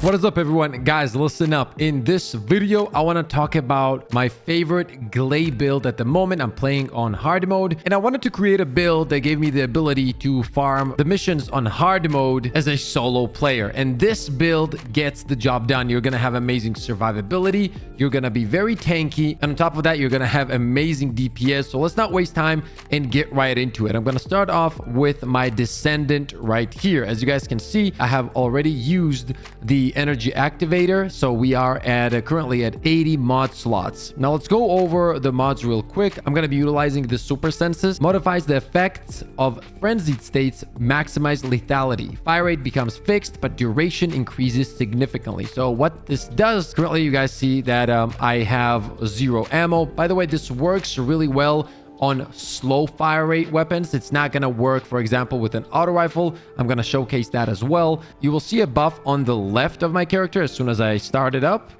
What is up, everyone? Guys, listen up. In this video, I want to talk about my favorite Gley build at the moment. I'm playing on hard mode, and I wanted to create a build that gave me the ability to farm the missions on hard mode as a solo player. And this build gets the job done. You're going to have amazing survivability. You're going to be very tanky. And on top of that, you're going to have amazing DPS. So let's not waste time and get right into it. I'm going to start off with my Descendant right here. As you guys can see, I have already used the energy activator, so we are at currently at 80 mod slots. Now let's go over the mods real quick. I'm going to be utilizing the super senses. Modifies the effects of frenzied states, maximize lethality. Fire rate becomes fixed, but duration increases significantly. So what this does, currently you guys see that I have 0 ammo. By the way, this works really well on slow fire rate weapons. It's not going to work, for example, with an auto rifle. I'm going to showcase that as well. You will see a buff on the left of my character as soon as I start it up.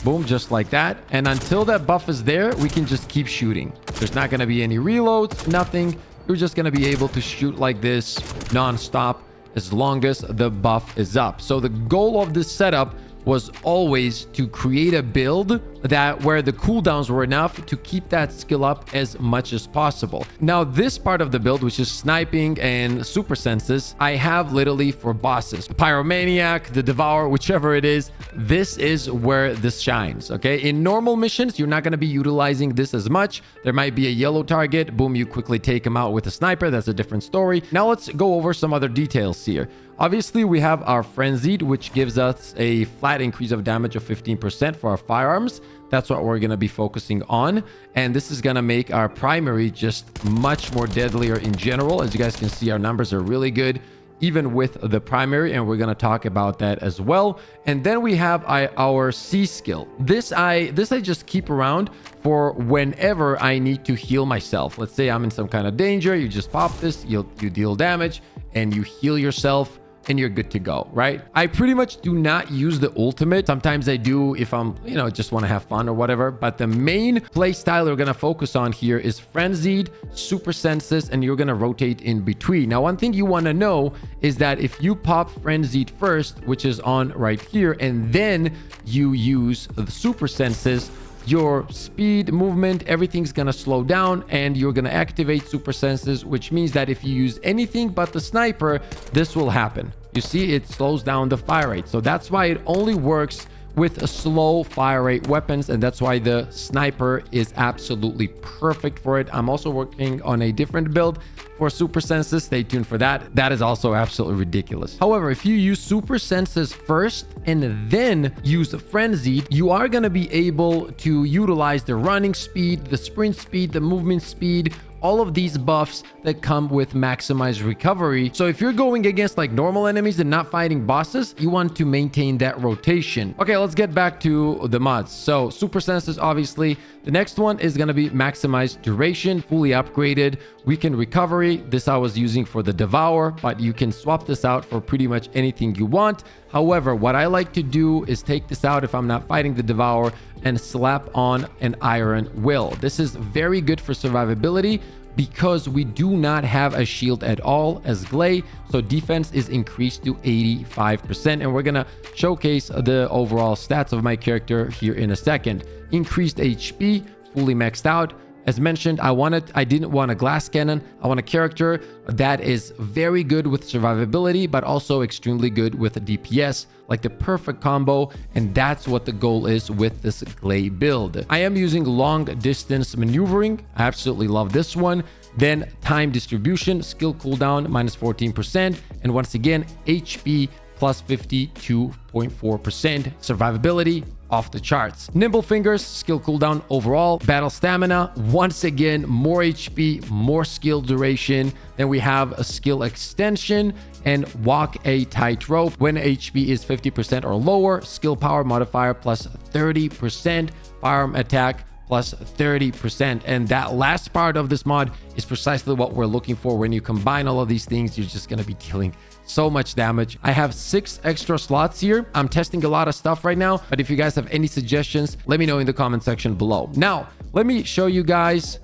Boom, just like that. And until that buff is there, we can just keep shooting. There's not going to be any reloads, nothing. You're just going to be able to shoot like this non-stop as long as the buff is up. So the goal of this setup was always to create a build that where the cooldowns were enough to keep that skill up as much as possible. Now, this part of the build, which is sniping and super senses, I have literally for bosses. Pyromaniac, the Devour, whichever it is, this is where this shines, okay? In normal missions, you're not going to be utilizing this as much. There might be a yellow target. Boom, you quickly take him out with a sniper. That's a different story. Now, let's go over some other details here. Obviously, we have our Frenzied, which gives us a flat increase of damage of 15% for our firearms. That's what we're going to be focusing on. And this is going to make our primary just much more deadlier in general. As you guys can see, our numbers are really good, even with the primary. And we're going to talk about that as well. And then we have our C skill. This I just keep around for whenever I need to heal myself. Let's say I'm in some kind of danger. You just pop this, you deal damage, and you heal yourself, and you're good to go, right? I pretty much do not use the ultimate. Sometimes I do if I'm, just want to have fun or whatever. But the main play style we're going to focus on here is Frenzied, Super Senses, and you're going to rotate in between. Now, one thing you want to know is that if you pop Frenzied first, which is on right here, and then you use the Super Senses, your speed, movement, everything's gonna slow down, and you're gonna activate super senses, which means that if you use anything but the sniper, this will happen. You see, it slows down the fire rate. So that's why it only works with a slow fire rate weapons, and that's why the sniper is absolutely perfect for it. I'm also working on a different build for super senses. Stay tuned for that. That is also absolutely ridiculous. However, if you use super senses first and then use Frenzied, you are going to be able to utilize the running speed, the sprint speed, the movement speed, all of these buffs that come with maximized recovery. So if you're going against like normal enemies and not fighting bosses, you want to maintain that rotation. Okay, let's get back to the mods. So super senses, obviously. The next one is going to be maximized duration, fully upgraded. Weakened recovery. This I was using for the Devour, but you can swap this out for pretty much anything you want. However, what I like to do is take this out if I'm not fighting the Devour and slap on an Iron Will. This is very good for survivability because we do not have a shield at all as Gley. So defense is increased to 85%. And we're going to showcase the overall stats of my character here in a second. Increased HP, fully maxed out. As mentioned, I didn't want a glass cannon. I want a character that is very good with survivability, but also extremely good with a DPS, like the perfect combo. And that's what the goal is with this Gley build. I am using long distance maneuvering. I absolutely love this one. Then time distribution, skill cooldown minus 14%. And once again, HP plus 52.4%. Survivability off the charts. Nimble fingers, skill cooldown overall. Battle stamina, once again, more HP, more skill duration. Then we have a skill extension and walk a tightrope. When HP is 50% or lower, skill power modifier plus 30%, firearm attack plus 30%. And that last part of this mod is precisely what we're looking for. When you combine all of these things, you're just going to be dealing so much damage. I have 6 extra slots here. I'm testing a lot of stuff right now, but if you guys have any suggestions, let me know in the comment section below. Now, let me show you guys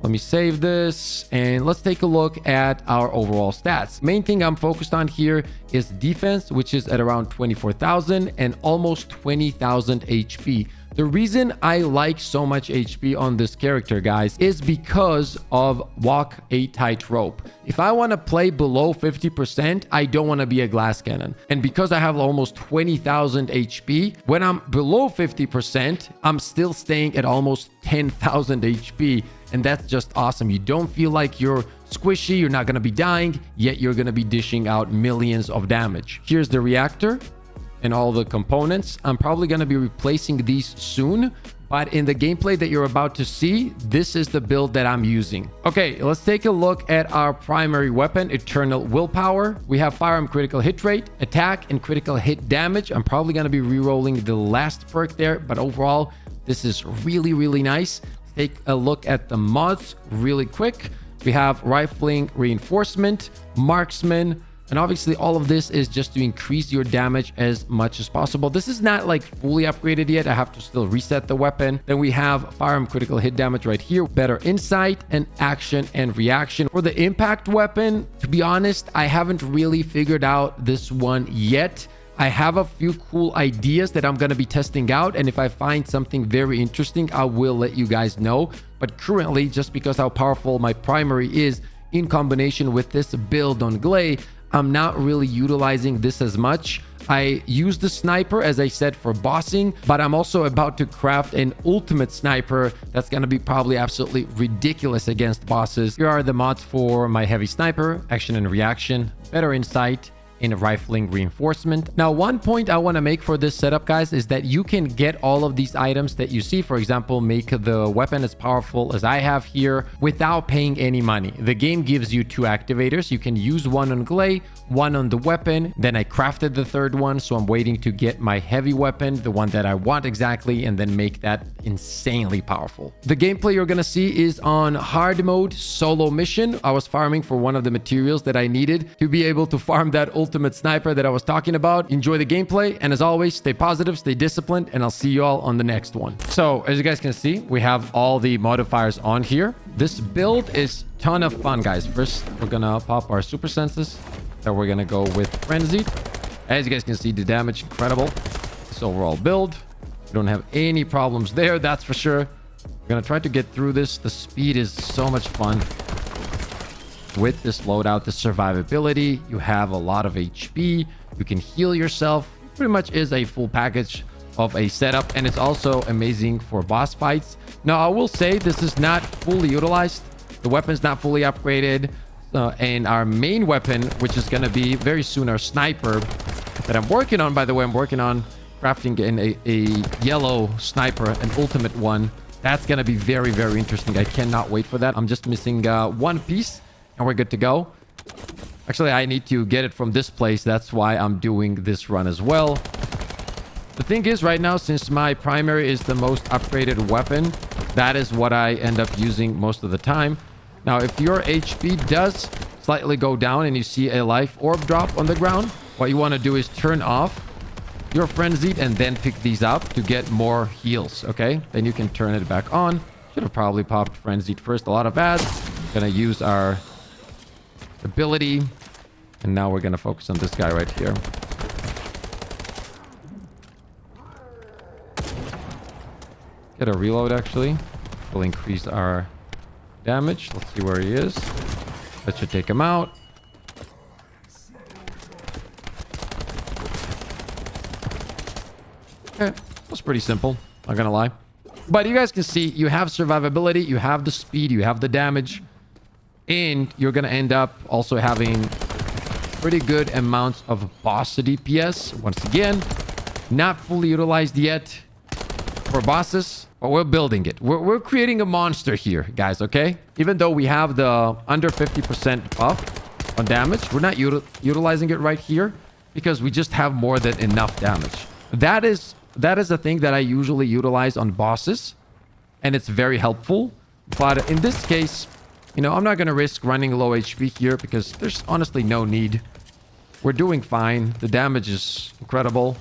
Let me save this and let's take a look at our overall stats. Main thing I'm focused on here is defense, which is at around 24,000 and almost 20,000 HP. The reason I like so much HP on this character, guys, is because of walk a tightrope. If I want to play below 50%, I don't want to be a glass cannon. And because I have almost 20,000 HP, when I'm below 50%, I'm still staying at almost 10,000 HP. And that's just awesome. You don't feel like you're squishy, you're not going to be dying, yet you're going to be dishing out millions of damage. Here's the reactor and all the components. I'm probably going to be replacing these soon, but in the gameplay that you're about to see, this is the build that I'm using. Okay, let's take a look at our primary weapon, Eternal Willpower. We have firearm critical hit rate, attack, and critical hit damage. I'm probably going to be re-rolling the last perk there, but overall, this is really, really nice. Take a look at the mods really quick. We have Rifling Reinforcement, Marksman, and obviously all of this is just to increase your damage as much as possible. This is not like fully upgraded yet. I have to still reset the weapon. Then we have firearm critical hit damage right here. Better insight and action and reaction. For the impact weapon, to be honest, I haven't really figured out this one yet. I have a few cool ideas that I'm going to be testing out. And if I find something very interesting, I will let you guys know. But currently, just because how powerful my primary is in combination with this build on Gley, I'm not really utilizing this as much. I use the sniper, as I said, for bossing, but I'm also about to craft an ultimate sniper that's going to be probably absolutely ridiculous against bosses. Here are the mods for my heavy sniper, action and reaction, better insight, in Rifling Reinforcement. Now, one point I want to make for this setup, guys, is that you can get all of these items that you see, for example, make the weapon as powerful as I have here without paying any money. The game gives you 2 activators. You can use one on Gley, one on the weapon. Then I crafted the third one, so I'm waiting to get my heavy weapon, the one that I want exactly, and then make that insanely powerful. The gameplay you're gonna see is on hard mode solo mission. I was farming for one of the materials that I needed to be able to farm that ultimate sniper that I was talking about. Enjoy the gameplay, and as always, stay positive, stay disciplined, and I'll see you all on the next one. So as you guys can see, we have all the modifiers on here. This build is ton of fun, guys. First, we're gonna pop our super senses. Then we're gonna go with frenzied. As you guys can see, the damage incredible. This overall build, we don't have any problems there, that's for sure. We're gonna try to get through this. The speed is so much fun. With this loadout, the survivability, you have a lot of HP. You can heal yourself. Pretty much is a full package of a setup, and it's also amazing for boss fights. Now, I will say this is not fully utilized. The weapon's not fully upgraded. And our main weapon, which is going to be very soon our sniper that I'm working on, by the way, I'm working on crafting in a yellow sniper, an ultimate one. That's going to be very, very interesting. I cannot wait for that. I'm just missing one piece and we're good to go. Actually, I need to get it from this place. That's why I'm doing this run as well. The thing is, right now, since my primary is the most upgraded weapon, that is what I end up using most of the time. Now, if your HP does slightly go down and you see a life orb drop on the ground, what you want to do is turn off your frenzied and then pick these up to get more heals, okay? Then you can turn it back on. Should have probably popped frenzied first. A lot of ads. Gonna use our ability. And now we're gonna focus on this guy right here. Get a reload, actually. We'll increase our damage. Let's see where he is. That should take him out. Okay, that's pretty simple, not gonna lie. But you guys can see you have survivability, you have the speed, you have the damage, and you're gonna end up also having pretty good amounts of boss DPS. Once again, not fully utilized yet for bosses, but we're building it. We're creating a monster here, guys, okay? Even though we have the under 50% buff on damage, we're not utilizing it right here because we just have more than enough damage. That is a thing that I usually utilize on bosses, and it's very helpful. But in this case, you know, I'm not going to risk running low HP here because there's honestly no need. We're doing fine. The damage is incredible.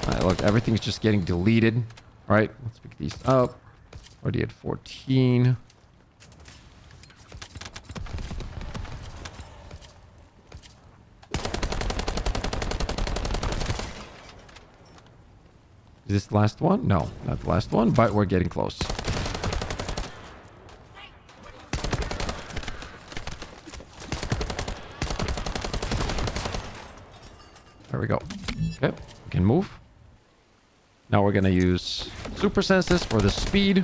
All right, look, everything's just getting deleted. All right, let's pick these up. Already at 14. Is this the last one? No, not the last one, but we're getting close. There we go. Okay, we can move. Now we're gonna use super senses for the speed.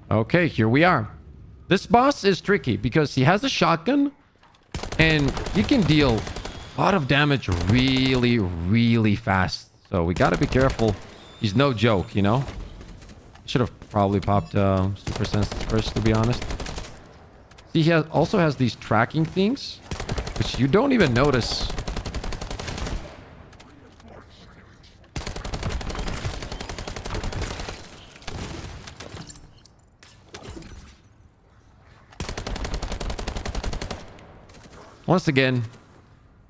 Okay, here we are. This boss is tricky because he has a shotgun and he can deal a lot of damage really, really fast. So we gotta be careful. He's no joke, you know? Should have probably popped super senses first, to be honest. See, he also has these tracking things, which you don't even notice. Once again,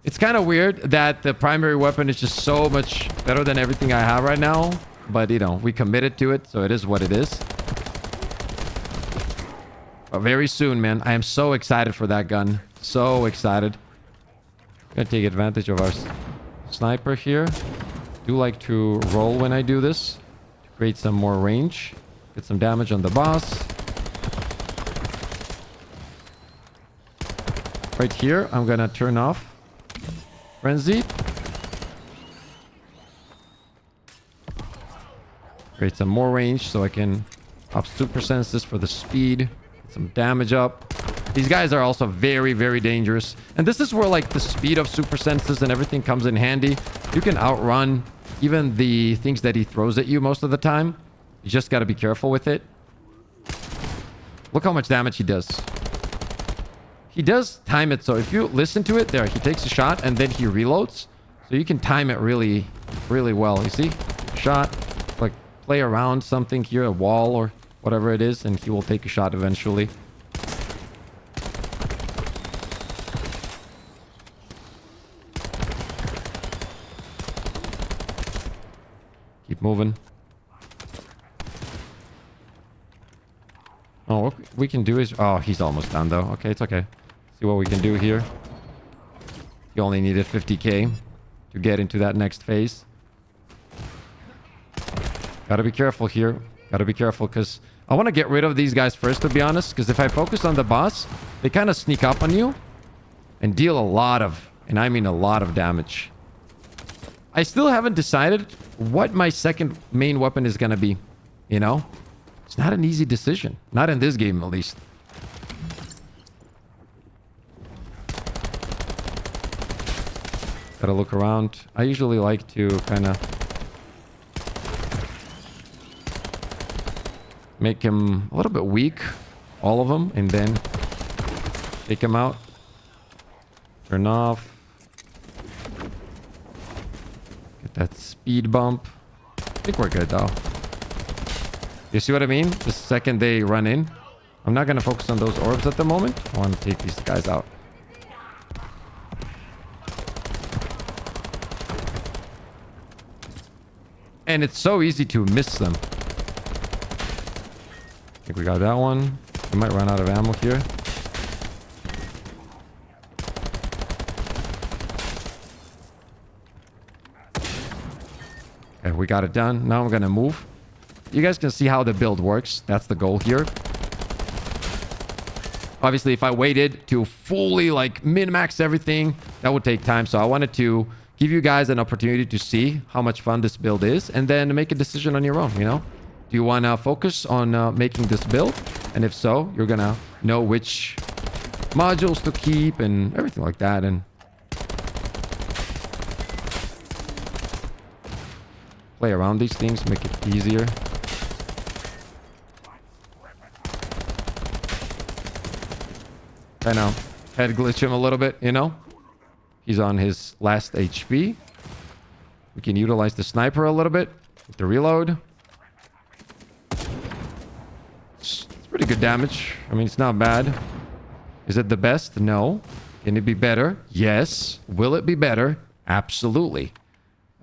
it's kind of weird that the primary weapon is just so much better than everything I have right now. But, you know, we committed to it, so it is what it is. But very soon, man, I am so excited for that gun. So excited. Gonna take advantage of our sniper here. Do like to roll when I do this. To create some more range. Get some damage on the boss. Right here, I'm gonna turn off Frenzy. Create some more range so I can pop super senses for the speed. Get some damage up. These guys are also very, very dangerous. And this is where like the speed of super senses and everything comes in handy. You can outrun even the things that he throws at you most of the time. You just got to be careful with it. Look how much damage he does. He does time it, so if you listen to it, there, he takes a shot and then he reloads. So you can time it really, really well. You see? Shot, like play around something here, a wall or whatever it is, and he will take a shot eventually. Keep moving. Oh, what we can do is... Oh, he's almost done though. Okay, it's okay. See what we can do here. You only needed 50k to get into that next phase. Gotta be careful here. Gotta be careful because I want to get rid of these guys first, to be honest. Because if I focus on the boss, they kind of sneak up on you and deal a lot of, and I mean a lot of damage. I still haven't decided what my second main weapon is gonna be. You know? It's not an easy decision. Not in this game, at least. Gotta look around. I usually like to kind of make him a little bit weak. All of them. And then take him out. Turn off. Get that speed bump. I think we're good, though. You see what I mean? The second they run in. I'm not going to focus on those orbs at the moment. I want to take these guys out. And it's so easy to miss them. I think we got that one. We might run out of ammo here. Okay, we got it done. Now I'm going to move. You guys can see how the build works. That's the goal here. Obviously, if I waited to fully like min-max everything, that would take time. So I wanted to give you guys an opportunity to see how much fun this build is and then make a decision on your own, you know? Do you want to focus on making this build? And if so, you're going to know which modules to keep and everything like that. And play around these things, make it easier. Kind of head glitch him a little bit, you know? He's on his last HP. We can utilize the sniper a little bit with the reload. It's pretty good damage. I mean, it's not bad. Is it the best? No. Can it be better? Yes. Will it be better? Absolutely.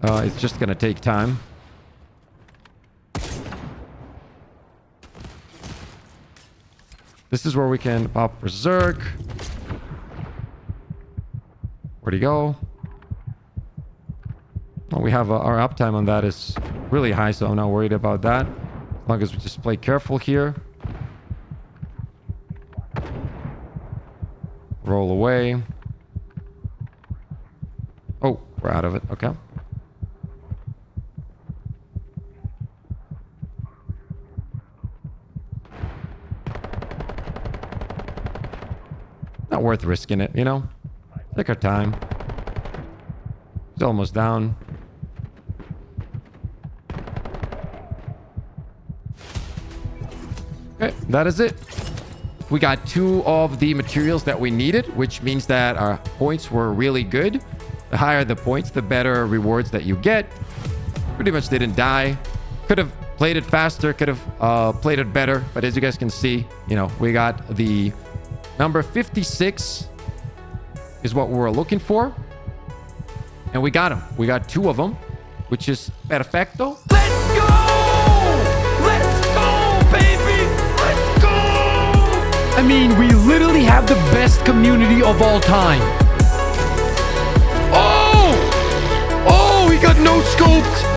It's just going to take time. This is where we can pop Berserk. Where'd he go? Well, we have our uptime on that is really high, so I'm not worried about that. As long as we just play careful here. Roll away. Oh, we're out of it. Okay. Not worth risking it, you know? Take our time. He's almost down. Okay, that is it. We got 2 of the materials that we needed, which means that our points were really good. The higher the points, the better rewards that you get. Pretty much didn't die. Could have played it faster, could have played it better. But as you guys can see, you know, we got the number 56 is what we were looking for. And we got them. We got 2 of them, which is perfecto. Let's go! Let's go, baby! Let's go! I mean, we literally have the best community of all time. Oh! Oh, he got no scoped.